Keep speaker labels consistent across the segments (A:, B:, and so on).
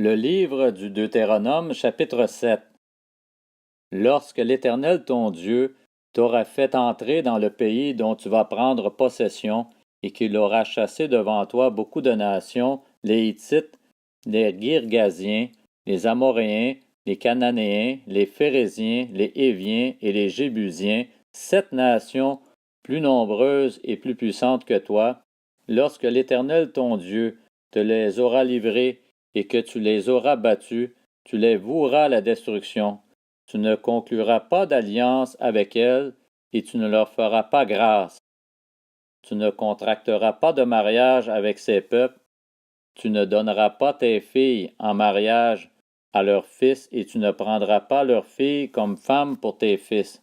A: Le livre du Deutéronome, chapitre 7. Lorsque l'Éternel ton Dieu t'aura fait entrer dans le pays dont tu vas prendre possession, et qu'il aura chassé devant toi beaucoup de nations, les Hittites, les Girgasiens, les Amoréens, les Cananéens, les Phéréziens, les Héviens et les Jébusiens, 7 nations plus nombreuses et plus puissantes que toi, lorsque l'Éternel ton Dieu te les aura livrées et que tu les auras battus, tu les voueras à la destruction. Tu ne concluras pas d'alliance avec elles et tu ne leur feras pas grâce. Tu ne contracteras pas de mariage avec ces peuples. Tu ne donneras pas tes filles en mariage à leurs fils et tu ne prendras pas leurs filles comme femmes pour tes fils.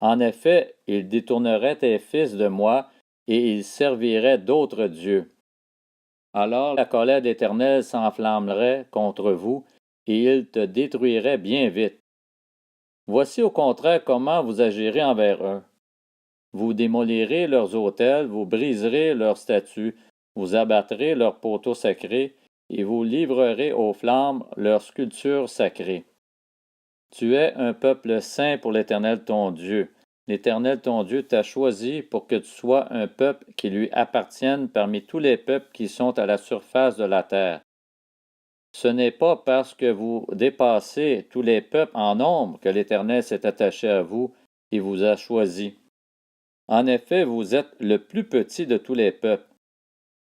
A: En effet, ils détourneraient tes fils de moi et ils serviraient d'autres dieux. Alors la colère d'Éternel s'enflammerait contre vous et il te détruirait bien vite. Voici au contraire comment vous agirez envers eux. Vous démolirez leurs autels, vous briserez leurs statues, vous abattrez leurs poteaux sacrés, et vous livrerez aux flammes leurs sculptures sacrées. Tu es un peuple saint pour l'Éternel ton Dieu. L'Éternel ton Dieu t'a choisi pour que tu sois un peuple qui lui appartienne parmi tous les peuples qui sont à la surface de la terre. Ce n'est pas parce que vous dépassez tous les peuples en nombre que l'Éternel s'est attaché à vous et vous a choisi. En effet, vous êtes le plus petit de tous les peuples.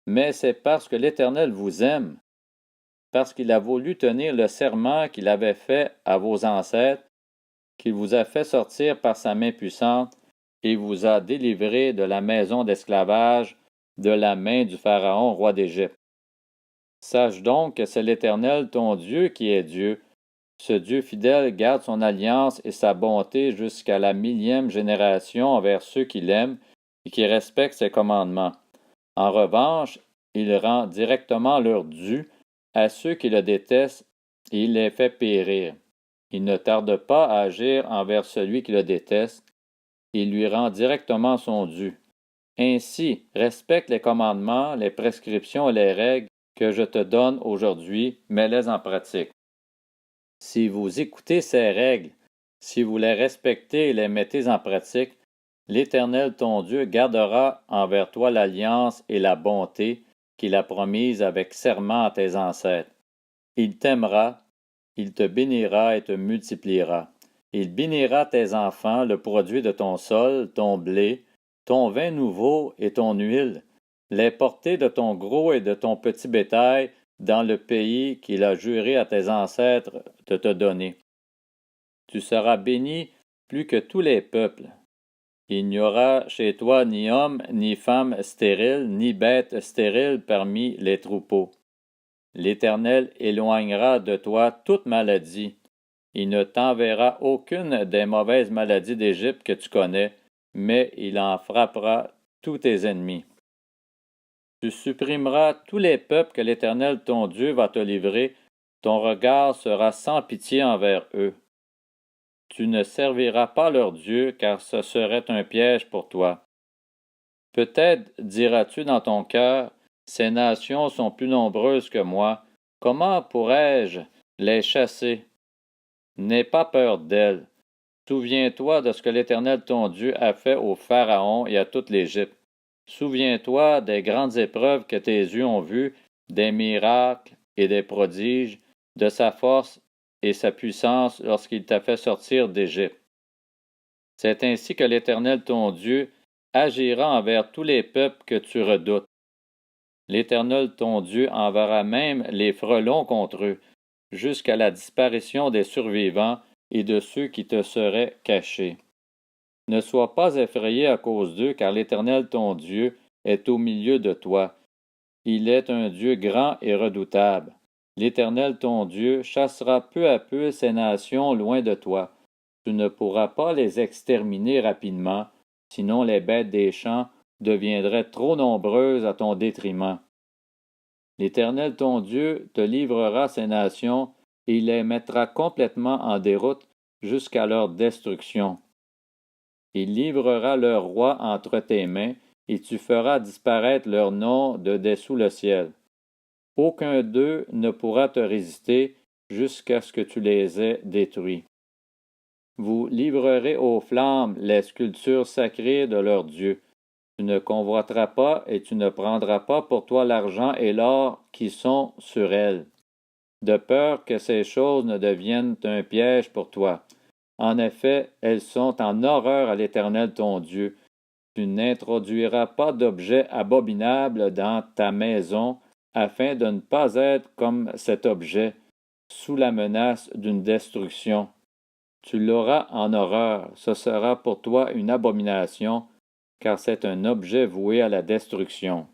A: Mais c'est parce que l'Éternel vous aime, parce qu'il a voulu tenir le serment qu'il avait fait à vos ancêtres, qu'il vous a fait sortir par sa main puissante et vous a délivré de la maison d'esclavage, de la main du Pharaon, roi d'Égypte. Sache donc que c'est l'Éternel ton Dieu qui est Dieu. Ce Dieu fidèle garde son alliance et sa bonté jusqu'à la 1000e génération envers ceux qui l'aiment et qui respectent ses commandements. En revanche, il rend directement leur dû à ceux qui le détestent et il les fait périr. Il ne tarde pas à agir envers celui qui le déteste, il lui rend directement son dû. Ainsi, respecte les commandements, les prescriptions et les règles que je te donne aujourd'hui, mets-les en pratique. Si vous écoutez ces règles, si vous les respectez et les mettez en pratique, l'Éternel ton Dieu gardera envers toi l'alliance et la bonté qu'il a promise avec serment à tes ancêtres. Il t'aimera, il te bénira et te multipliera. Il bénira tes enfants, le produit de ton sol, ton blé, ton vin nouveau et ton huile, les portées de ton gros et de ton petit bétail dans le pays qu'il a juré à tes ancêtres de te donner. Tu seras béni plus que tous les peuples. Il n'y aura chez toi ni homme, ni femme stérile, ni bête stérile parmi les troupeaux. L'Éternel éloignera de toi toute maladie. Il ne t'enverra aucune des mauvaises maladies d'Égypte que tu connais, mais il en frappera tous tes ennemis. Tu supprimeras tous les peuples que l'Éternel ton Dieu va te livrer, ton regard sera sans pitié envers eux. Tu ne serviras pas leur Dieu, car ce serait un piège pour toi. Peut-être diras-tu dans ton cœur, ces nations sont plus nombreuses que moi, comment pourrais-je les chasser? N'aie pas peur d'elles. Souviens-toi de ce que l'Éternel ton Dieu a fait au Pharaon et à toute l'Égypte. Souviens-toi des grandes épreuves que tes yeux ont vues, des miracles et des prodiges, de sa force et sa puissance lorsqu'il t'a fait sortir d'Égypte. C'est ainsi que l'Éternel ton Dieu agira envers tous les peuples que tu redoutes. L'Éternel ton Dieu enverra même les frelons contre eux, jusqu'à la disparition des survivants et de ceux qui te seraient cachés. Ne sois pas effrayé à cause d'eux, car l'Éternel ton Dieu est au milieu de toi. Il est un Dieu grand et redoutable. L'Éternel ton Dieu chassera peu à peu ces nations loin de toi. Tu ne pourras pas les exterminer rapidement, sinon les bêtes des champs deviendraient trop nombreuses à ton détriment. L'Éternel ton Dieu te livrera ces nations et il les mettra complètement en déroute jusqu'à leur destruction. Il livrera leur roi entre tes mains, et tu feras disparaître leur nom de dessous le ciel. Aucun d'eux ne pourra te résister jusqu'à ce que tu les aies détruits. Vous livrerez aux flammes les sculptures sacrées de leur Dieu. Tu ne convoiteras pas et tu ne prendras pas pour toi l'argent et l'or qui sont sur elles, de peur que ces choses ne deviennent un piège pour toi. En effet, elles sont en horreur à l'Éternel ton Dieu. Tu n'introduiras pas d'objet abominable dans ta maison, afin de ne pas être comme cet objet, sous la menace d'une destruction. Tu l'auras en horreur, ce sera pour toi une abomination, car c'est un objet voué à la destruction.